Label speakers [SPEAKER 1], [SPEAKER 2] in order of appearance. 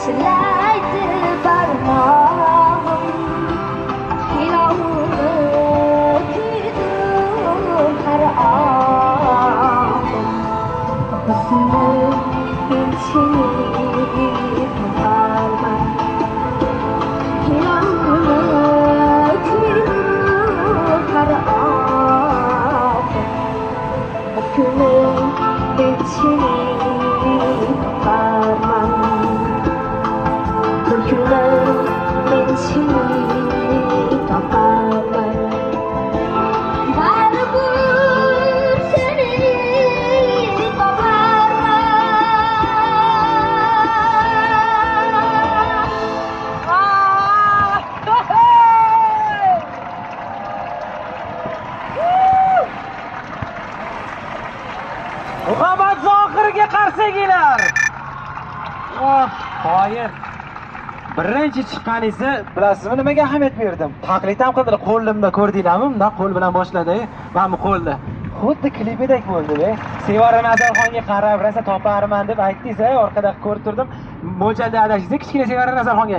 [SPEAKER 1] Silaydi barmog'im Hilovni kuydim har ohim Husni seni toparman Hilovni kuydim har ohim Husni seni toparman Men seni topaman Baribir seni topaman
[SPEAKER 2] Muhammad Zohirga qarshi kelar. Qoyil. Birinchi chiqqaningizni bilasizmi nimaga ahamiyat berdim? Taqlid ham qildilar, qo'limda ko'rdinglarmi? Bunday qo'l bilan boshladi. Mana bu qo'lda. Xuddi klipidek bo'ldi-da. Sevara Nazarxonga qarab, rosa toparman deb aytdingiz, orqada ko'rib turdim. Mo'ljalda adashingiz, kichkina Sevara Nazarxonga